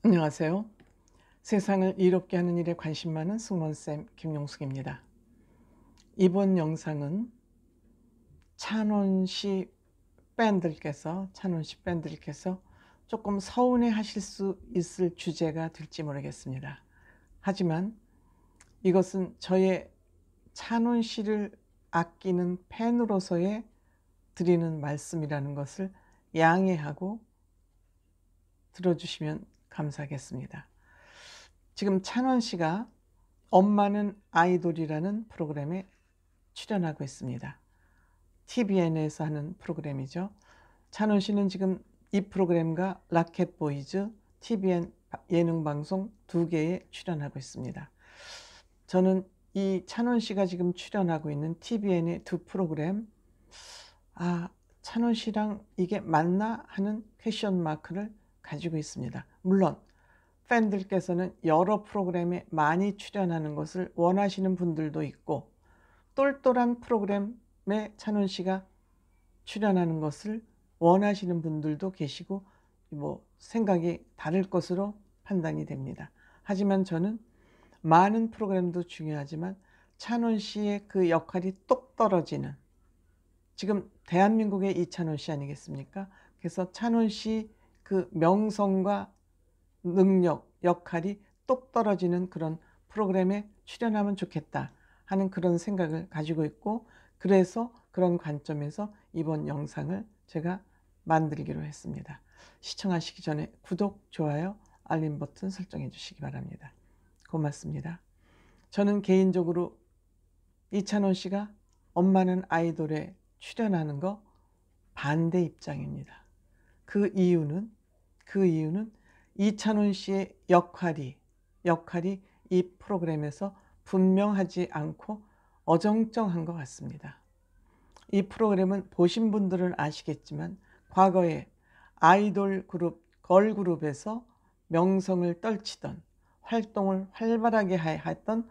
안녕하세요. 세상을 이롭게 하는 일에 관심 많은 승무원쌤 김용숙입니다. 이번 영상은 찬원시 밴들께서 조금 서운해 하실 수 있을 주제가 될지 모르겠습니다. 하지만 이것은 저의 찬원시를 아끼는 팬으로서의 드리는 말씀이라는 것을 양해하고 들어주시면 감사하겠습니다. 지금 찬원 씨가 엄마는 아이돌이라는 프로그램에 출연하고 있습니다. TVN에서 하는 프로그램이죠. 찬원 씨는 지금 이 프로그램과 라켓보이즈, TVN 예능방송 2개에 출연하고 있습니다. 저는 이 찬원 씨가 지금 출연하고 있는 TVN의 두 프로그램, 찬원 씨랑 이게 맞나 하는 퀘션 마크를 가지고 있습니다. 물론 팬들께서는 여러 프로그램에 많이 출연하는 것을 원하시는 분들도 있고, 똘똘한 프로그램에 찬원 씨가 출연하는 것을 원하시는 분들도 계시고, 생각이 다를 것으로 판단이 됩니다. 하지만 저는 많은 프로그램도 중요하지만 찬원 씨의 그 역할이 똑 떨어지는, 지금 대한민국의 이찬원 씨 아니겠습니까? 그래서 찬원 씨 그 명성과 능력, 역할이 똑 떨어지는 그런 프로그램에 출연하면 좋겠다 하는 그런 생각을 가지고 있고, 그래서 그런 관점에서 이번 영상을 제가 만들기로 했습니다. 시청하시기 전에 구독, 좋아요, 알림 버튼 설정해 주시기 바랍니다. 고맙습니다. 저는 개인적으로 이찬원 씨가 엄마는 아이돌에 출연하는 거 반대 입장입니다. 그 이유는 이찬원 씨의 역할이 이 프로그램에서 분명하지 않고 어정쩡한 것 같습니다. 이 프로그램은 보신 분들은 아시겠지만 과거에 아이돌 그룹 걸그룹에서 명성을 떨치던, 활동을 활발하게 했던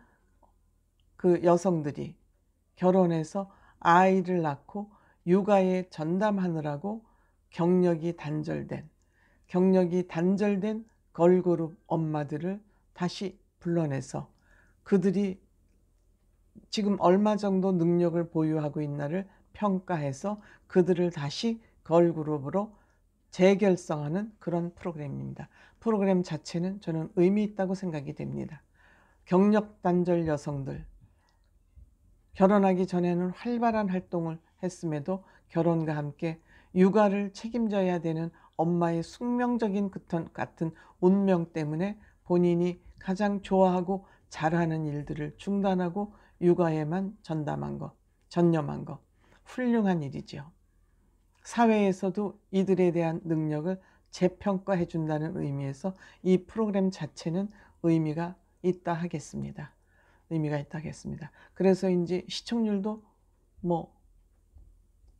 그 여성들이 결혼해서 아이를 낳고 육아에 전담하느라고 경력이 단절된 걸그룹 엄마들을 다시 불러내서 그들이 지금 얼마 정도 능력을 보유하고 있나를 평가해서 그들을 다시 걸그룹으로 재결성하는 그런 프로그램입니다. 프로그램 자체는 저는 의미 있다고 생각이 됩니다. 경력 단절 여성들, 결혼하기 전에는 활발한 활동을 했음에도 결혼과 함께 육아를 책임져야 되는 엄마의 숙명적인 같은 운명 때문에 본인이 가장 좋아하고 잘하는 일들을 중단하고 육아에만 전념한 거 훌륭한 일이죠. 사회에서도 이들에 대한 능력을 재평가해 준다는 의미에서 이 프로그램 자체는 의미가 있다 하겠습니다. 그래서인지 시청률도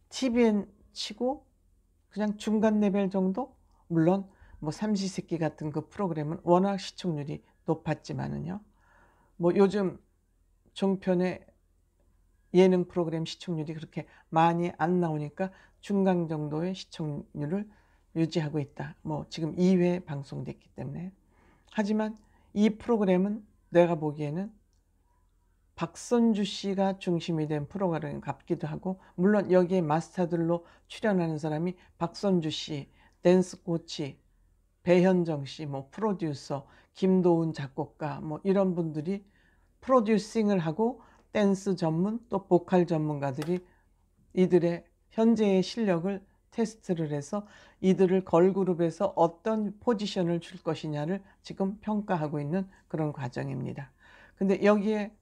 TVN 치고 그냥 중간 레벨 정도? 물론 삼시세끼 같은 그 프로그램은 워낙 시청률이 높았지만은요. 요즘 종편의 예능 프로그램 시청률이 그렇게 많이 안 나오니까 중간 정도의 시청률을 유지하고 있다. 지금 2회 방송됐기 때문에. 하지만 이 프로그램은 내가 보기에는 박선주 씨가 중심이 된 프로그램 같기도 하고, 물론 여기에 마스터들로 출연하는 사람이 박선주 씨, 댄스 코치, 배현정 씨, 프로듀서, 김도훈 작곡가, 이런 분들이 프로듀싱을 하고 댄스 전문 또 보컬 전문가들이 이들의 현재의 실력을 테스트를 해서 이들을 걸그룹에서 어떤 포지션을 줄 것이냐를 지금 평가하고 있는 그런 과정입니다. 근데 여기에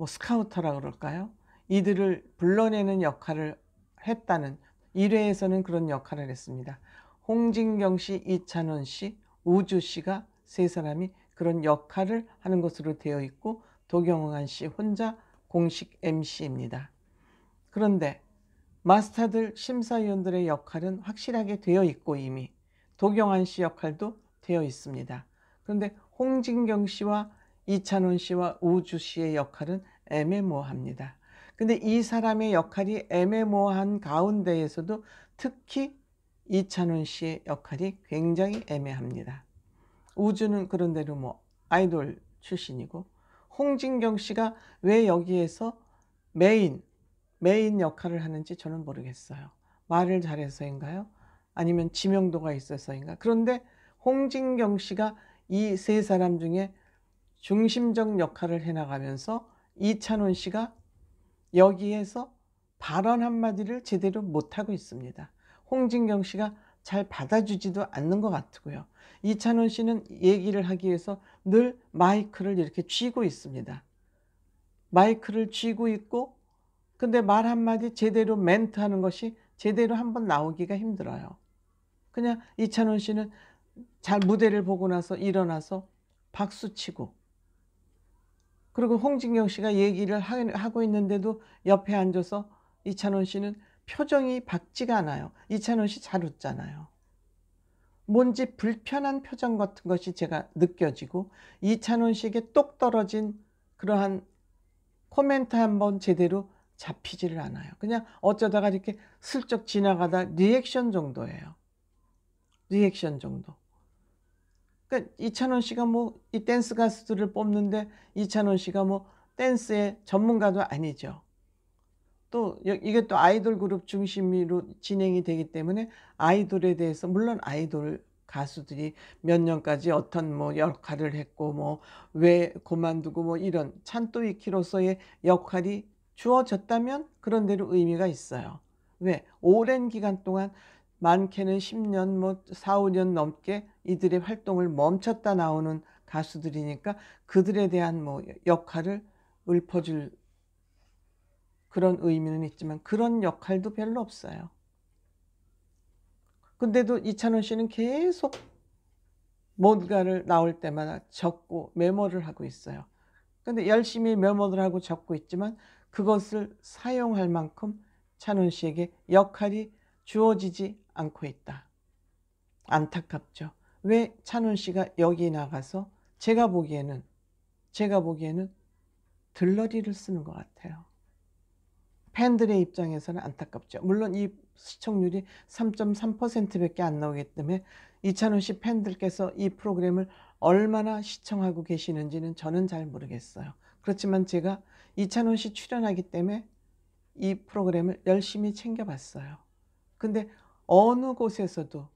스카우터라 그럴까요? 이들을 불러내는 역할을 했다는, 1회에서는 그런 역할을 했습니다. 홍진경 씨, 이찬원 씨, 우주 씨가 세 사람이 그런 역할을 하는 것으로 되어 있고, 도경환 씨 혼자 공식 MC입니다. 그런데 마스터들 심사위원들의 역할은 확실하게 되어 있고 이미 도경환 씨 역할도 되어 있습니다. 그런데 홍진경 씨와 이찬원 씨와 우주 씨의 역할은 애매모호합니다. 근데 이 사람의 역할이 애매모호한 가운데에서도 특히 이찬원 씨의 역할이 굉장히 애매합니다. 우주는 그런대로 뭐 아이돌 출신이고, 홍진경 씨가 왜 여기에서 메인 역할을 하는지 저는 모르겠어요. 말을 잘해서인가요? 아니면 지명도가 있어서인가? 그런데 홍진경 씨가 이 세 사람 중에 중심적 역할을 해나가면서 이찬원 씨가 여기에서 발언 한마디를 제대로 못하고 있습니다. 홍진경 씨가 잘 받아주지도 않는 것 같고요. 이찬원 씨는 얘기를 하기 위해서 늘 마이크를 이렇게 쥐고 있습니다. 마이크를 쥐고 있고, 근데 말 한마디 제대로 멘트 하는 것이 제대로 한번 나오기가 힘들어요. 그냥 이찬원 씨는 잘 무대를 보고 나서 일어나서 박수치고, 그리고 홍진경 씨가 얘기를 하고 있는데도 옆에 앉아서 이찬원 씨는 표정이 밝지가 않아요. 이찬원 씨 잘 웃잖아요. 뭔지 불편한 표정 같은 것이 제가 느껴지고, 이찬원 씨에게 똑 떨어진 그러한 코멘트 한번 제대로 잡히지를 않아요. 그냥 어쩌다가 이렇게 슬쩍 지나가다 리액션 정도예요. 리액션 정도. 그러니까 이찬원 씨가 뭐 이 댄스 가수들을 뽑는데 이찬원 씨가 뭐 댄스의 전문가도 아니죠. 또 이게 또 아이돌 그룹 중심으로 진행이 되기 때문에 아이돌에 대해서, 물론 아이돌 가수들이 몇 년까지 어떤 뭐 역할을 했고 뭐 왜 그만두고 뭐 이런 찬또 익히로서의 역할이 주어졌다면 그런 대로 의미가 있어요. 왜? 오랜 기간 동안, 많게는 10년 뭐 4, 5년 넘게 이들의 활동을 멈췄다 나오는 가수들이니까 그들에 대한 뭐 역할을 읊어줄 그런 의미는 있지만 그런 역할도 별로 없어요. 근데도 이찬원 씨는 계속 뭔가를 나올 때마다 적고 메모를 하고 있어요. 근데 열심히 메모를 하고 적고 있지만 그것을 사용할 만큼 찬원 씨에게 역할이 주어지지 않고 있다. 안타깝죠. 왜 찬원 씨가 여기 나가서 제가 보기에는 들러리를 쓰는 것 같아요. 팬들의 입장에서는 안타깝죠. 물론 이 시청률이 3.3%밖에 안 나오기 때문에 이찬원 씨 팬들께서 이 프로그램을 얼마나 시청하고 계시는지는 저는 잘 모르겠어요. 그렇지만 제가 이찬원 씨 출연하기 때문에 이 프로그램을 열심히 챙겨봤어요. 근데 어느 곳에서도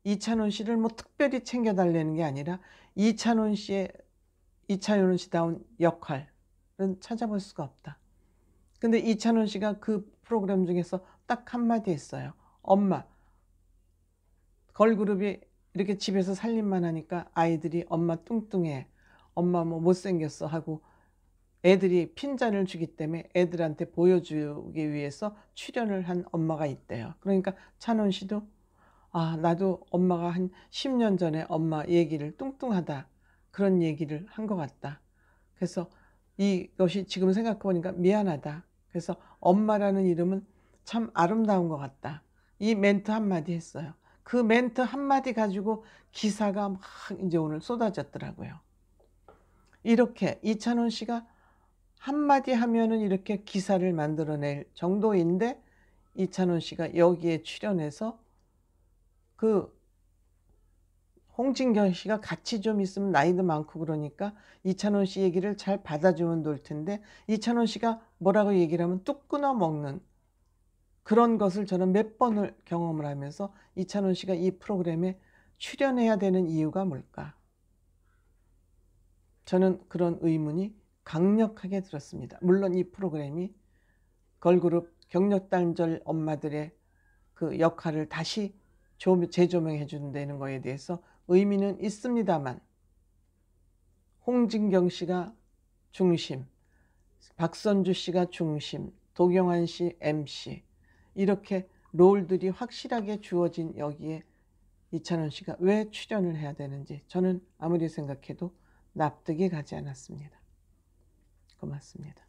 이찬원 씨를 뭐 특별히 챙겨달라는 게 아니라 이찬원 씨다운 역할은 찾아볼 수가 없다. 근데 이찬원 씨가 그 프로그램 중에서 딱 한마디 했어요. 엄마, 걸그룹이 이렇게 집에서 살림만 하니까 아이들이 엄마 뚱뚱해, 엄마 뭐 못생겼어 하고 애들이 핀잔을 주기 때문에 애들한테 보여주기 위해서 출연을 한 엄마가 있대요. 그러니까 찬원 씨도 나도 엄마가 한 10년 전에 엄마 얘기를 뚱뚱하다 그런 얘기를 한 것 같다. 그래서 이것이 지금 생각해보니까 미안하다. 그래서 엄마라는 이름은 참 아름다운 것 같다. 이 멘트 한마디 했어요. 그 멘트 한마디 가지고 기사가 막 이제 오늘 쏟아졌더라고요. 이렇게 이찬원 씨가 한마디 하면은 이렇게 기사를 만들어낼 정도인데 이찬원 씨가 여기에 출연해서 그 홍진경 씨가 같이 좀 있으면 나이도 많고 그러니까 이찬원 씨 얘기를 잘 받아주면 좋을 텐데 이찬원 씨가 뭐라고 얘기를 하면 뚝 끊어 먹는 그런 것을 저는 몇 번을 경험을 하면서 이찬원 씨가 이 프로그램에 출연해야 되는 이유가 뭘까? 저는 그런 의문이 강력하게 들었습니다. 물론 이 프로그램이 걸그룹 경력단절 엄마들의 그 역할을 다시 재조명해 준다는 거에 대해서 의미는 있습니다만 홍진경 씨가 중심, 박선주 씨가 중심, 도경환 씨 MC 이렇게 롤들이 확실하게 주어진 여기에 이찬원 씨가 왜 출연을 해야 되는지 저는 아무리 생각해도 납득이 가지 않았습니다. 고맙습니다.